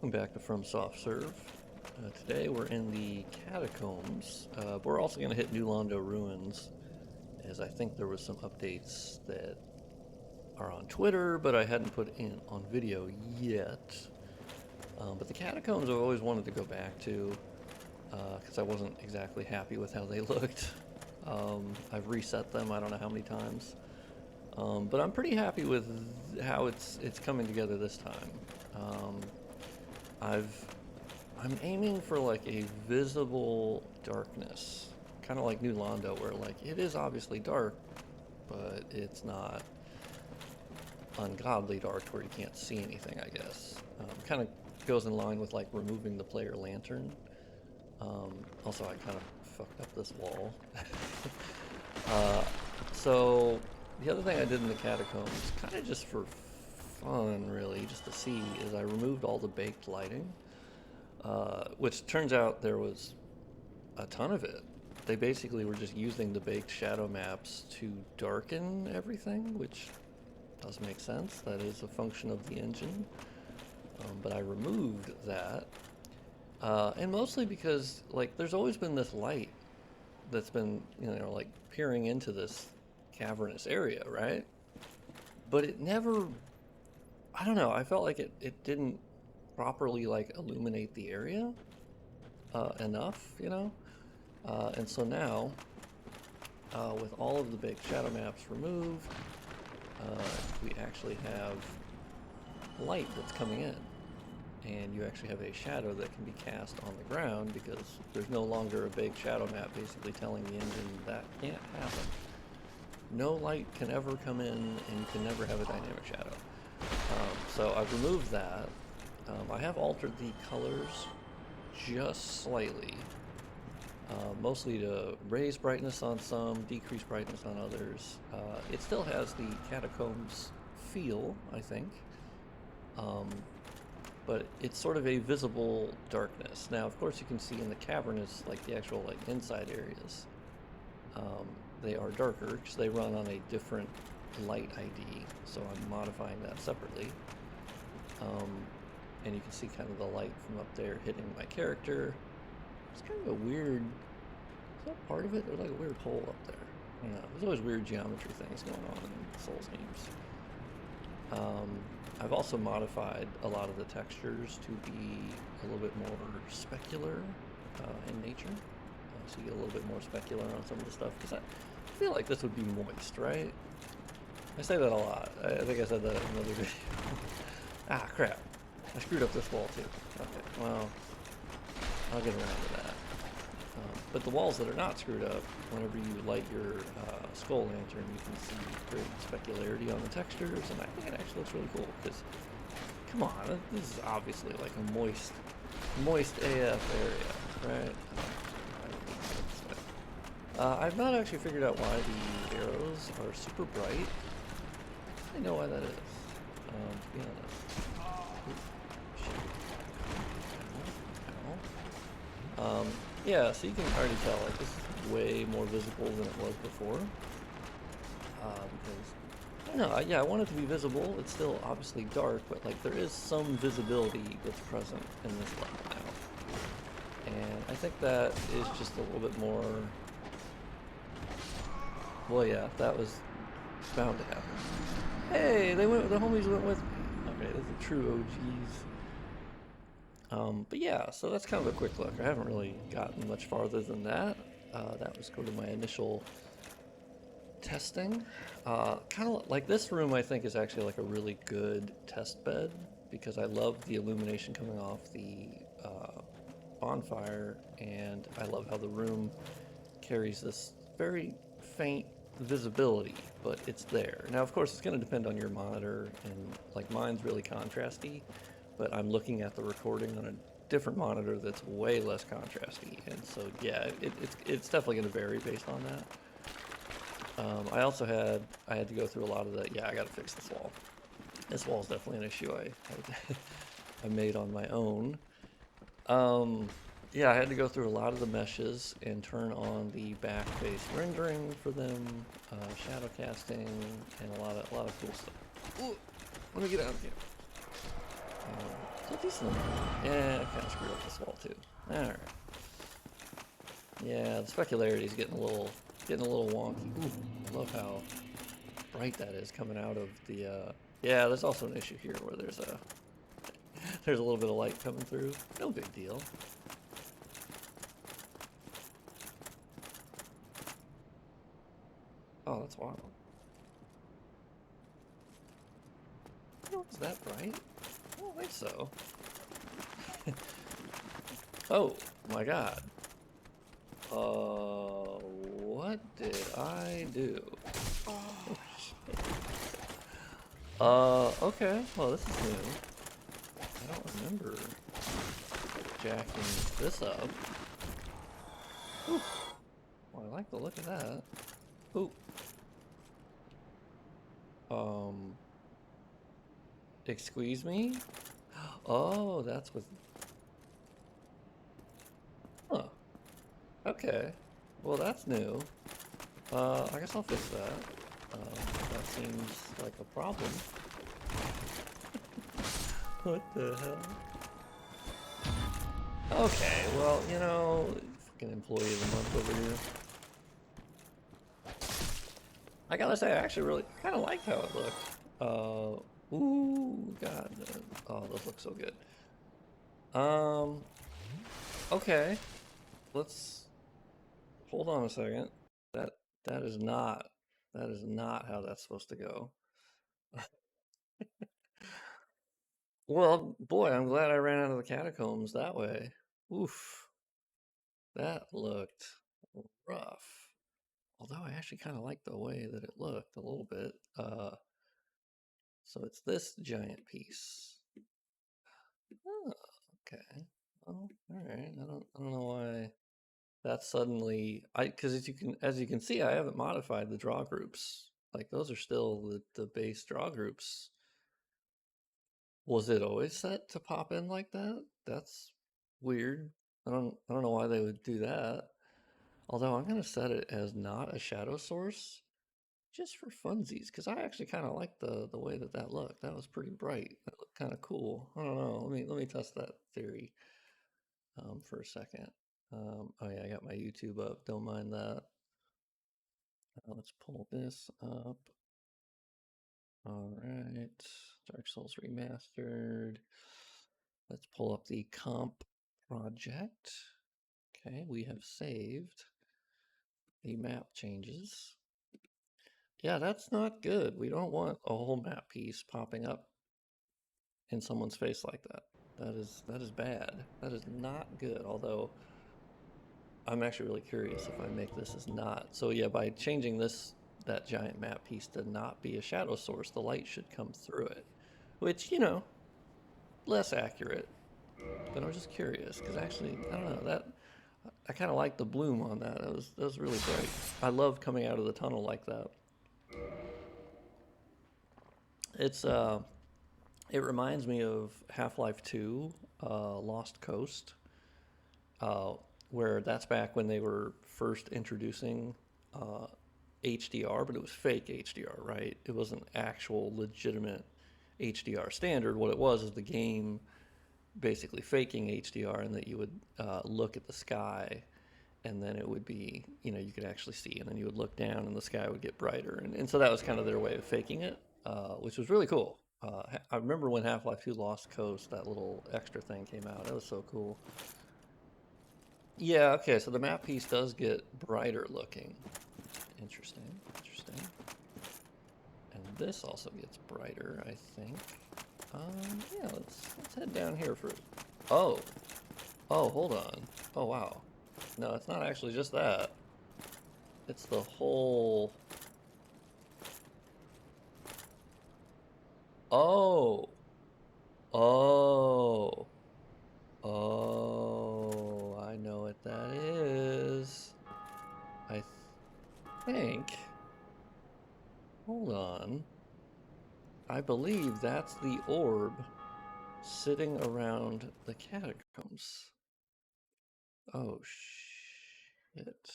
Welcome back to From Soft Serve. Today we're in the Catacombs. We're also going to hit New Londo Ruins, as I think there was some updates that are on Twitter, but I hadn't put in on video yet. But the Catacombs I've always wanted to go back to, because I wasn't exactly happy with how they looked. I've reset them I don't know how many times. But I'm pretty happy with how it's coming together this time. I'm aiming for like a visible darkness, kind of like New Londo, where like it is obviously dark, but it's not ungodly dark where you can't see anything, I guess. Kind of goes in line with like removing the player lantern. Also, I kind of fucked up this wall. So the other thing I did in the Catacombs, kind of just for fun really, just to see, is I removed all the baked lighting, which turns out there was a ton of it. They basically were just using the baked shadow maps to darken everything, which does make sense. That is a function of the engine. But I removed that, and mostly because like there's always been this light that's been, you know, like peering into this cavernous area, right? But it never, I don't know, I felt like it didn't properly like illuminate the area enough, you know? And so now, with all of the big shadow maps removed, we actually have light that's coming in. And you actually have a shadow that can be cast on the ground because there's no longer a big shadow map basically telling the engine that can't happen. No light can ever come in, and you can never have a dynamic shadow. So I've removed that. I have altered the colors just slightly, mostly to raise brightness on some, decrease brightness on others. It still has the Catacombs feel, I think, but it's sort of a visible darkness. Now, of course, you can see in the cavernous, like the actual like inside areas, they are darker because they run on a different light ID, so I'm modifying that separately. And you can see kind of the light from up there hitting my character. It's kind of a weird, is that part of it? There's like a weird hole up there. I don't know, there's always weird geometry things going on in Souls games. I've also modified a lot of the textures to be a little bit more specular in nature. So you get a little bit more specular on some of the stuff, because I feel like this would be moist, right? I say that a lot. I think I said that in another video. Ah, crap. I screwed up this wall too. Okay, well, I'll get around to that. But the walls that are not screwed up, whenever you light your skull lantern, you can see great specularity on the textures, and I think it actually looks really cool, because, come on, this is obviously like a moist AF area, right? I've not actually figured out why the arrows are super bright. I know why that is, to be honest. Yeah, so you can already tell, like, this is way more visible than it was before. Because, I don't know, yeah, I want it to be visible. It's still obviously dark, but, like, there is some visibility that's present in this level now. And I think that is just a little bit more... Well, yeah, that was bound to happen. Hey, the homies went with me. Okay, those are true OGs. But yeah, so that's kind of a quick look. I haven't really gotten much farther than that. That was sort of my initial testing. Kind of like this room, I think, is actually like a really good test bed, because I love the illumination coming off the bonfire, and I love how the room carries this very faint visibility, but it's there. Now, of course, it's going to depend on your monitor, and like mine's really contrasty, but I'm looking at the recording on a different monitor that's way less contrasty, and so yeah, it's definitely going to vary based on that. I had to go through a lot of the, yeah, I got to fix this wall. This wall is definitely an issue I made on my own. Yeah, I had to go through a lot of the meshes and turn on the back face rendering for them, shadow casting, and a lot of cool stuff. Ooh, let me get out of here. So decent. Yeah, I kind of screwed up this wall too. All right. Yeah, the specularity is getting a little wonky. Ooh, I love how bright that is coming out of the. Yeah, there's also an issue here where there's a there's a little bit of light coming through. No big deal. Oh, that's wild. Oh, is that bright? I don't think so. Oh my god. What did I do? Oh, shit. Okay. Well, this is new. I don't remember jacking this up. Ooh. Well, I like the look of that. Ooh. Excuse me? Oh, that's with... Huh. Okay. Well, that's new. I guess I'll fix that. That seems like a problem. What the hell? Okay, well, you know, fucking employee of the month over here. I gotta say, I actually really kind of like how it looked. Ooh, God. Oh, those look so good. Okay. Let's hold on a second. That that is not that is not how that's supposed to go. Well, boy, I'm glad I ran out of the catacombs that way. Oof, that looked rough. Although I actually kind of like the way that it looked a little bit. So it's this giant piece. Oh, okay. Well, all right. I don't know why that suddenly. Because as you can see, I haven't modified the draw groups. Like those are still the base draw groups. Was it always set to pop in like that? That's weird. I don't know why they would do that. Although I'm gonna set it as not a shadow source just for funsies, because I actually kind of like the way that that looked. That was pretty bright. That looked kind of cool. I don't know. Let me test that theory for a second. Oh yeah, I got my YouTube up. Don't mind that. Let's pull this up. All right, Dark Souls Remastered. Let's pull up the comp project. Okay, we have saved the map changes. Yeah, that's not good. We don't want a whole map piece popping up in someone's face like that. That is bad. That is not good. Although I'm actually really curious if I make this as not. So yeah, by changing that giant map piece to not be a shadow source, the light should come through it. Which, you know, less accurate. But I'm just curious because actually, I don't know, that I kind of like the bloom on that. That was really bright. I love coming out of the tunnel like that. It's it reminds me of Half-Life 2, Lost Coast, uh, where that's back when they were first introducing HDR, but it was fake HDR, right? It wasn't actual legitimate HDR standard. What it was is the game basically faking HDR, and that you would look at the sky, and then it would be, you know, you could actually see, and then you would look down and the sky would get brighter. And so that was kind of their way of faking it, which was really cool. I remember when Half-Life 2 Lost Coast, that little extra thing came out. It was so cool. Yeah, okay, so the map piece does get brighter looking. Interesting, interesting. And this also gets brighter, I think. Yeah, let's head down here for... Oh, oh, hold on. Oh, wow. No, it's not actually just that. It's the whole... Oh, oh, oh, I know what that is. I think... Hold on. I believe that's the orb sitting around the catacombs. Oh, shit.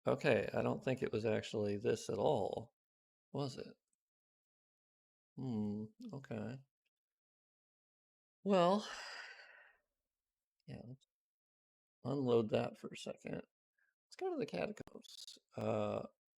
Okay, I don't think it was actually this at all, was it? Hmm, okay. Well, yeah, let's unload that for a second. Let's go to the catacombs.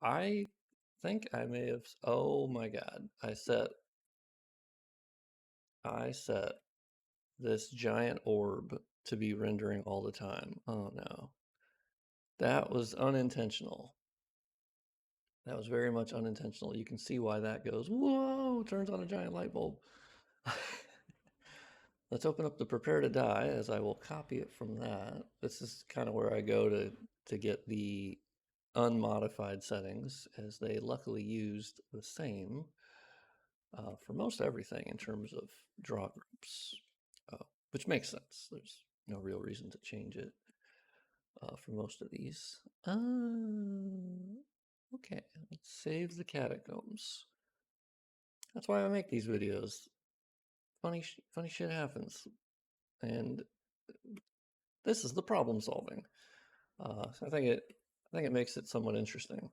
I think I may have. Oh my God! I set this giant orb to be rendering all the time. Oh no, that was unintentional. That was very much unintentional. You can see why that goes. Whoa! Turns on a giant light bulb. Let's open up the prepare to die, as I will copy it from that. This is kind of where I go to get the unmodified settings, as they luckily used the same for most everything in terms of draw groups, which makes sense. There's no real reason to change it for most of these. Okay, let's save the catacombs. That's why I make these videos. Funny shit happens, and this is the problem solving. So I think it makes it somewhat interesting.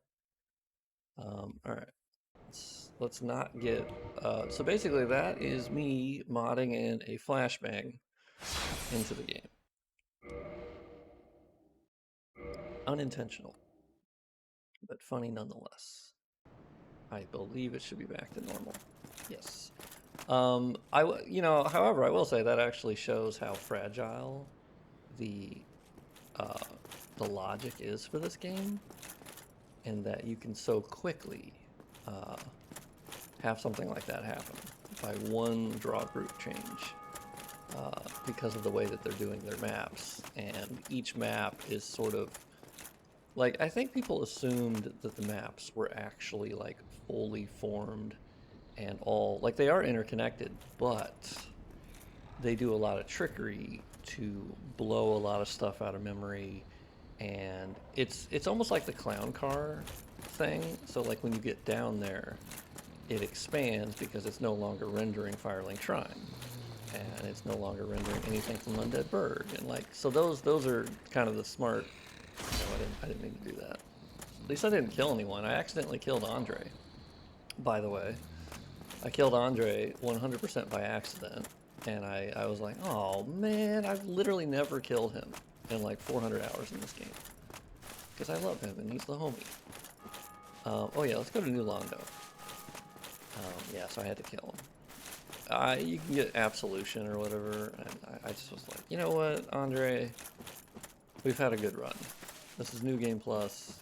All right, let's not get. So basically, that is me modding in a flashbang into the game. Unintentional, but funny nonetheless. I believe it should be back to normal. Yes. However, I will say that actually shows how fragile the the logic is for this game, and that you can so quickly have something like that happen by one draw group change because of the way that they're doing their maps. And each map is sort of like, I think people assumed that the maps were actually like fully formed and all, like, they are interconnected, but they do a lot of trickery to blow a lot of stuff out of memory. And it's almost like the clown car thing. So like when you get down there, it expands because it's no longer rendering Firelink Shrine, and it's no longer rendering anything from Undead Bird. And like, so those are kind of the smart. No, I didn't mean to do that. At least I didn't kill anyone. I accidentally killed Andre, by the way. I killed Andre 100% by accident, and I was like, oh man, I've literally never killed him in like 400 hours in this game. Because I love him, and he's the homie. Oh yeah, let's go to New Londo. Yeah, so I had to kill him. You can get absolution or whatever, and I just was like, you know what, Andre? We've had a good run. This is New Game Plus.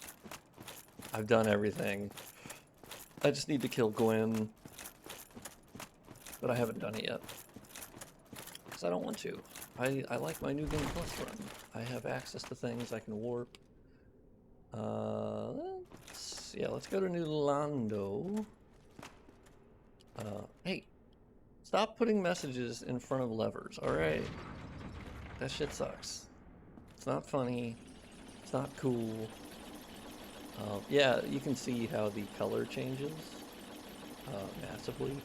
I've done everything. I just need to kill Gwen, but I haven't done it yet. Because I don't want to. I like my New Game Plus run. I have access to things, I can warp. Let's go to New Londo. Hey, stop putting messages in front of levers, alright? That shit sucks. It's not funny. It's not cool. Yeah, you can see how the color changes massively.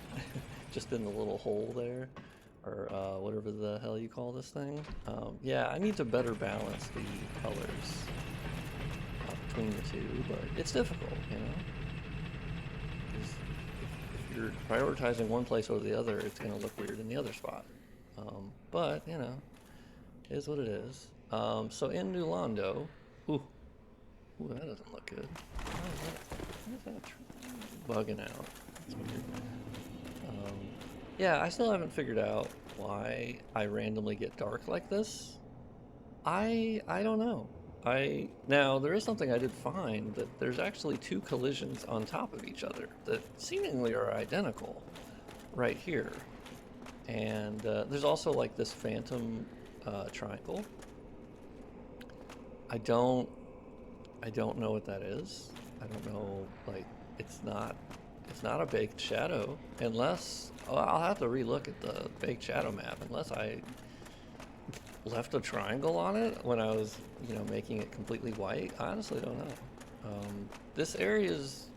Just in the little hole there. Or whatever the hell you call this thing. Yeah, I need to better balance the colors between the two, but it's difficult, you know? If you're prioritizing one place over the other, it's going to look weird in the other spot. But, you know, it is what it is. So in New Londo, ooh, that doesn't look good. Why is that bugging out? That's weird. Yeah, I still haven't figured out why I randomly get dark like this. I don't know. Now there is something I did find, that there's actually two collisions on top of each other that seemingly are identical right here. And there's also like this phantom triangle. I don't know what that is. I don't know, like, it's not a baked shadow, unless I'll have to relook at the baked shadow map, unless I left a triangle on it when I was, making it completely white. I honestly don't know. This area is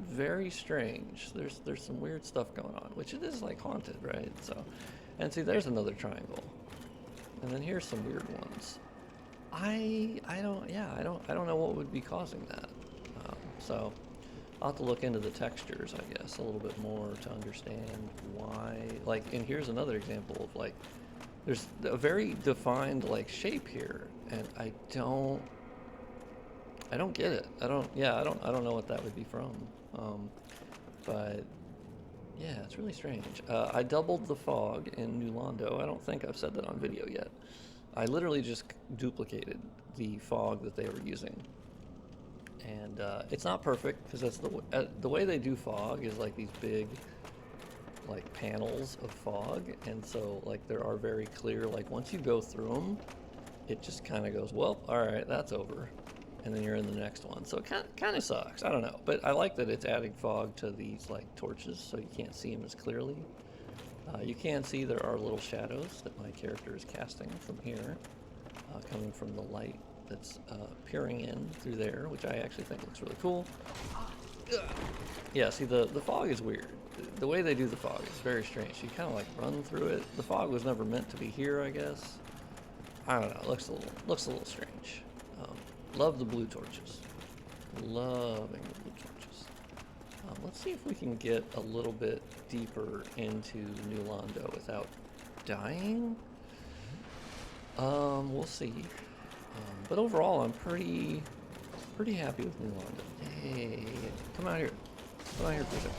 very strange. There's some weird stuff going on, which it is like haunted, right? So, and see, there's another triangle, and then here's some weird ones. I don't know what would be causing that. So I'll have to look into the textures, I guess, a little bit more to understand why. Like, and here's another example of like, there's a very defined like shape here, and I don't get it. I don't know what that would be from. But yeah, it's really strange. I doubled the fog in New Londo. I don't think I've said that on video yet. I literally just duplicated the fog that they were using. And it's not perfect because that's the way they do fog is like these big like panels of fog, and so like there are very clear, like once you go through them, it just kind of goes, well, all right, that's over, and then you're in the next one. So it kind of sucks. I don't know, but I like that it's adding fog to these like torches, so you can't see them as clearly. You can see there are little shadows that my character is casting from here, coming from the light that's peering in through there, which I actually think looks really cool. Yeah, see, the fog is weird. The way they do the fog is very strange. You kind of like run through it. The fog was never meant to be here, I guess. I don't know. It looks a little strange. Love the blue torches. Loving the blue torches. Let's see if we can get a little bit deeper into New Londo without dying. We'll see. But overall, I'm pretty happy with New Londo. Hey, come out here. Come out here, Peter.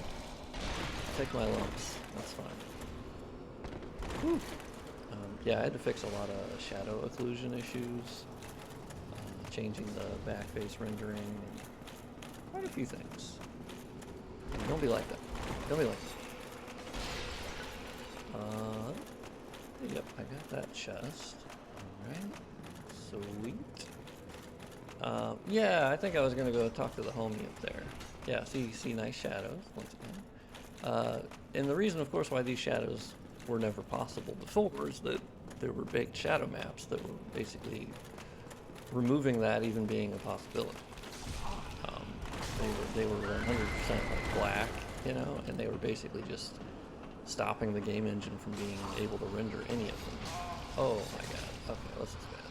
Take my lumps. That's fine. Whew. Yeah, I had to fix a lot of shadow occlusion issues, changing the back face rendering, and quite a few things. Don't be like that. Don't be like that. Yep, I got that chest. Alright. Sweet. Yeah, I think I was gonna go talk to the homie up there. Yeah, see nice shadows once again. And the reason, of course, why these shadows were never possible before is that there were baked shadow maps that were basically removing that even being a possibility. They were 100% like black, you know, and they were basically just stopping the game engine from being able to render any of them. Oh my god. Okay, this is bad.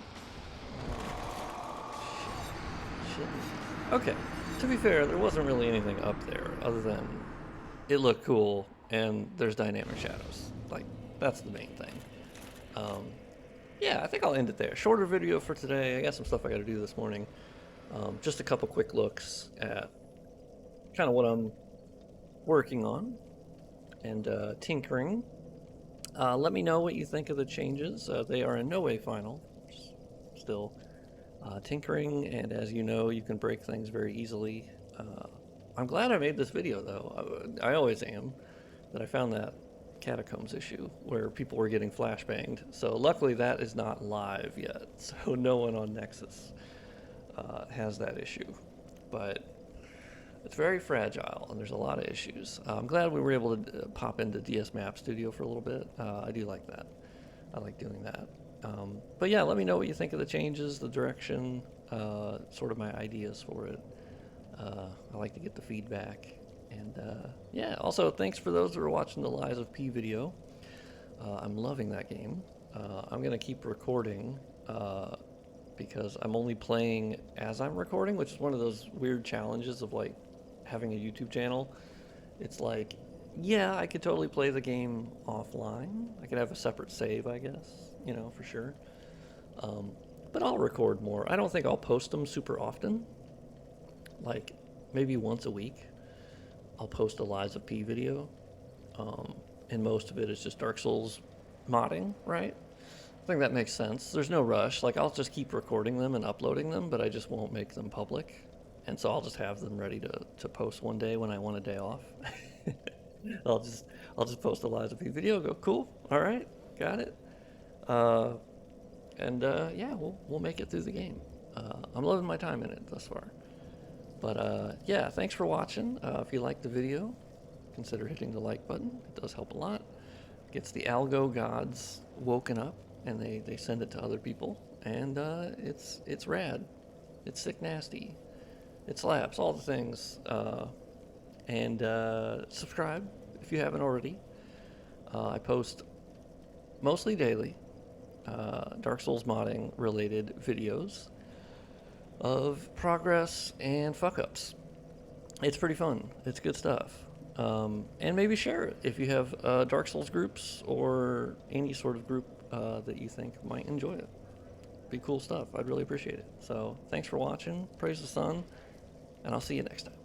Shit. Okay. To be fair, there wasn't really anything up there other than it looked cool and there's dynamic shadows. Like, that's the main thing. Yeah, I think I'll end it there. Shorter video for today. I got some stuff I got to do this morning. Just a couple quick looks at kind of what I'm working on and tinkering. Let me know what you think of the changes. They are in no way final. Still tinkering, and as you know, you can break things very easily. I'm glad I made this video, though. I always am. That I found that Catacombs issue where people were getting flashbanged. So luckily that is not live yet. So no one on Nexus has that issue. But it's very fragile and there's a lot of issues. I'm glad we were able to pop into DS Map Studio for a little bit. I do like that. I like doing that. But yeah, let me know what you think of the changes, the direction, sort of my ideas for it. I like to get the feedback. And yeah, also thanks for those who are watching the Lies of P video. I'm loving that game. I'm going to keep recording because I'm only playing as I'm recording, which is one of those weird challenges of like having a YouTube channel. It's like, yeah, I could totally play the game offline. I could have a separate save, I guess, you know, for sure. But I'll record more. I don't think I'll post them super often. Like maybe once a week. I'll post a Lies of P video, and most of it is just Dark Souls modding, right? I think that makes sense. There's no rush. Like, I'll just keep recording them and uploading them, but I just won't make them public. And so I'll just have them ready to post one day when I want a day off. I'll just post a Lies of P video, go, cool, all right, got it. Yeah, we'll make it through the game. I'm loving my time in it thus far. But yeah, thanks for watching. If you liked the video, consider hitting the like button. It does help a lot. Gets the algo gods woken up, and they send it to other people. And it's rad. It's sick nasty. It slaps, all the things. And subscribe if you haven't already. I post mostly daily Dark Souls modding related videos of progress and fuck-ups. It's pretty fun. It's good stuff. And maybe share it if you have Dark Souls groups or any sort of group that you think might enjoy it. Be cool stuff. I'd really appreciate it. So thanks for watching. Praise the sun, and I'll see you next time.